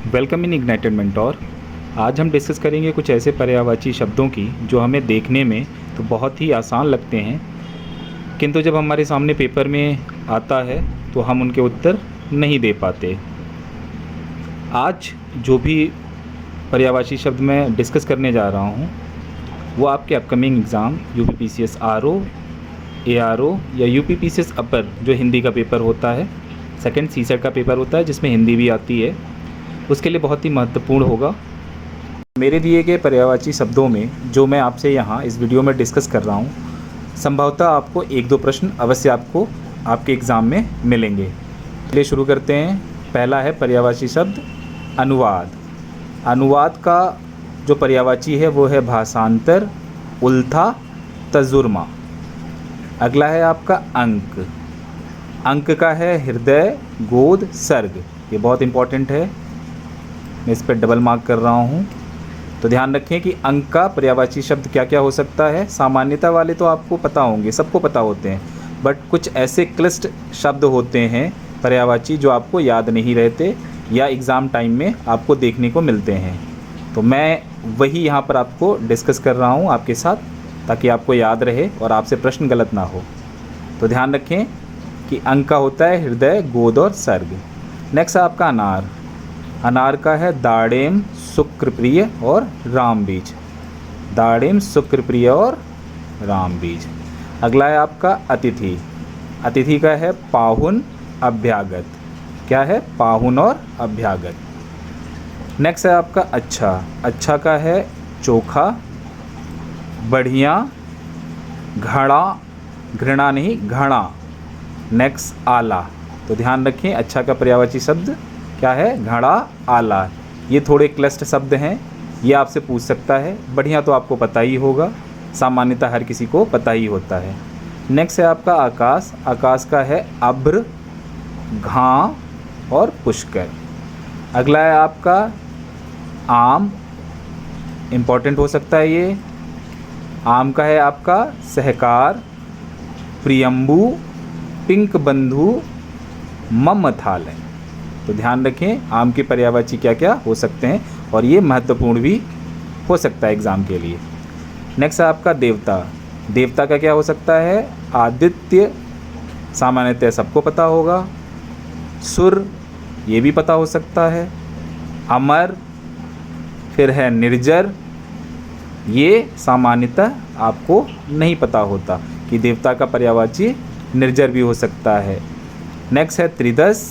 Welcome in ignited mentor. आज हम discuss करेंगे कुछ ऐसे पर्यायवाची शब्दों की जो हमें देखने में तो बहुत ही आसान लगते हैं, किंतु जब हमारे सामने पेपर में आता है तो हम उनके उत्तर नहीं दे पाते। आज जो भी पर्यायवाची शब्द मैं डिस्कस करने जा रहा हूँ वो आपके upcoming exam UPPCS RO, ARO या यूपीपीसीएस अपर जो हिंदी का पेपर होता है, सेकंड सीसेट का पेपर होता है जिसमें हिंदी भी आती है, उसके लिए बहुत ही महत्वपूर्ण होगा। मेरे दिए गए पर्यायवाची शब्दों में जो मैं आपसे यहाँ इस वीडियो में डिस्कस कर रहा हूँ, संभवतः आपको एक दो प्रश्न अवश्य आपको आपके एग्ज़ाम में मिलेंगे। चलिए शुरू करते हैं। पहला है पर्यायवाची शब्द अनुवाद। अनुवाद का जो पर्यायवाची है वो है भाषांतर, उल्था, तर्जुमा। अगला है आपका अंक। अंक का है हृदय, गोद, सर्ग। ये बहुत इम्पॉर्टेंट है, मैं इस पर डबल मार्क कर रहा हूँ। तो ध्यान रखें कि अंक का पर्यायवाची शब्द क्या क्या हो सकता है। सामान्यता वाले तो आपको पता होंगे, सबको पता होते हैं, बट कुछ ऐसे क्लिष्ट शब्द होते हैं पर्यायवाची जो आपको याद नहीं रहते या एग्ज़ाम टाइम में आपको देखने को मिलते हैं। तो मैं वही यहाँ पर आपको डिस्कस कर रहा हूँ आपके साथ, ताकि आपको याद रहे और आपसे प्रश्न गलत ना हो। तो ध्यान रखें कि अंक का होता है हृदय, गोद और सर्ग। नेक्स्ट है आपका अनार। अनार का है दाड़ेम, शुक्रप्रिय और रामबीज। दाड़ेम, शुक्रप्रिय और रामबीज। अगला है आपका अतिथि। अतिथि का है पाहुन, अभ्यागत। क्या है? पाहुन और अभ्यागत। नेक्स्ट है आपका अच्छा। अच्छा का है चोखा, बढ़िया, घड़ा, घृणा नहीं घड़ा। नेक्स्ट आला। तो ध्यान रखें अच्छा का पर्यायवाची शब्द क्या है? घड़ा, आला। ये थोड़े क्लिष्ट शब्द हैं, ये आपसे पूछ सकता है। बढ़िया तो आपको पता ही होगा, सामान्यतः हर किसी को पता ही होता है। नेक्स्ट है आपका आकाश। आकाश का है अभ्र, घां और पुष्कर। अगला है आपका आम। इम्पॉर्टेंट हो सकता है ये। आम का है आपका सहकार, प्रियम्बू, पिंक बंधु, ममथालय। तो ध्यान रखें आम के पर्यायवाची क्या क्या हो सकते हैं, और ये महत्वपूर्ण भी हो सकता है एग्ज़ाम के लिए। नेक्स्ट है आपका देवता। देवता का क्या हो सकता है? आदित्य, सामान्यतः सबको पता होगा। सुर, ये भी पता हो सकता है। अमर, फिर है निर्जर। ये सामान्यतः आपको नहीं पता होता कि देवता का पर्यायवाची निर्जर भी हो सकता है। नेक्स्ट है त्रिदश,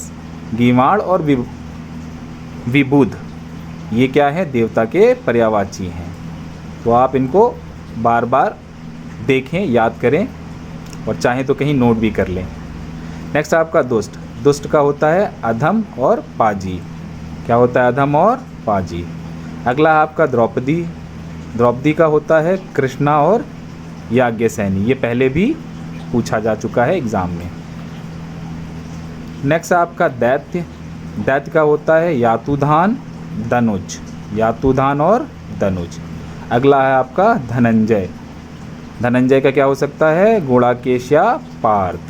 गीवाण और विबुध। ये क्या है? देवता के पर्यायवाची हैं। तो आप इनको बार बार देखें, याद करें, और चाहें तो कहीं नोट भी कर लें। नेक्स्ट आपका दुष्ट। दुष्ट का होता है अधम और पाजी। क्या होता है? अधम और पाजी। अगला आपका द्रौपदी। द्रौपदी का होता है कृष्णा और याज्ञसेनी। ये पहले भी पूछा जा चुका है एग्ज़ाम में। नेक्स्ट आपका दैत्य। दैत्य का होता है यातुधान, धनुज। यातुधान और धनुज। अगला है आपका धनंजय। धनंजय का क्या हो सकता है? गुणाकेश या पार्थ।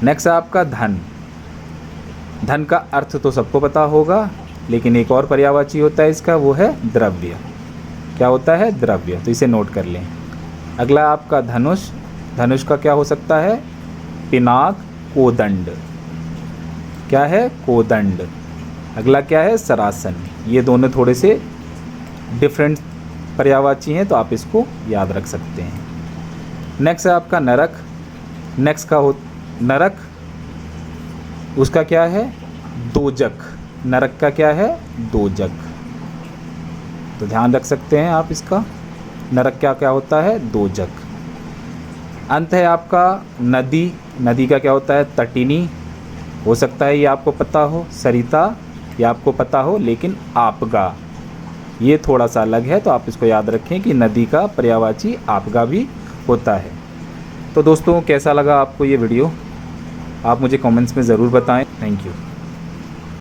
नेक्स्ट आपका धन। धन का अर्थ तो सबको पता होगा, लेकिन एक और पर्यायवाची होता है इसका, वो है द्रव्य। क्या होता है? द्रव्य। तो इसे नोट कर लें। अगला आपका धनुष। धनुष का क्या हो सकता है? पिनाक, कोदंड। क्या है? कोदंड। अगला क्या है? सरासन। ये दोनों थोड़े से डिफरेंट पर्यायवाची हैं, तो आप इसको याद रख सकते हैं। नेक्स्ट है आपका नरक। नेक्स्ट का हो नरक, उसका क्या है? दोजक। नरक का क्या है? दोजक। तो ध्यान रख सकते हैं आप इसका। नरक क्या क्या होता है? दोजक। अंत है आपका नदी। नदी का क्या होता है? तटिनी। हो सकता है ये आपको पता हो। सरिता, ये आपको पता हो, लेकिन आपगा ये थोड़ा सा अलग है, तो आप इसको याद रखें कि नदी का पर्यायवाची आपगा भी होता है। तो दोस्तों कैसा लगा आपको ये वीडियो? आप मुझे कमेंट्स में ज़रूर बताएं। Thank you.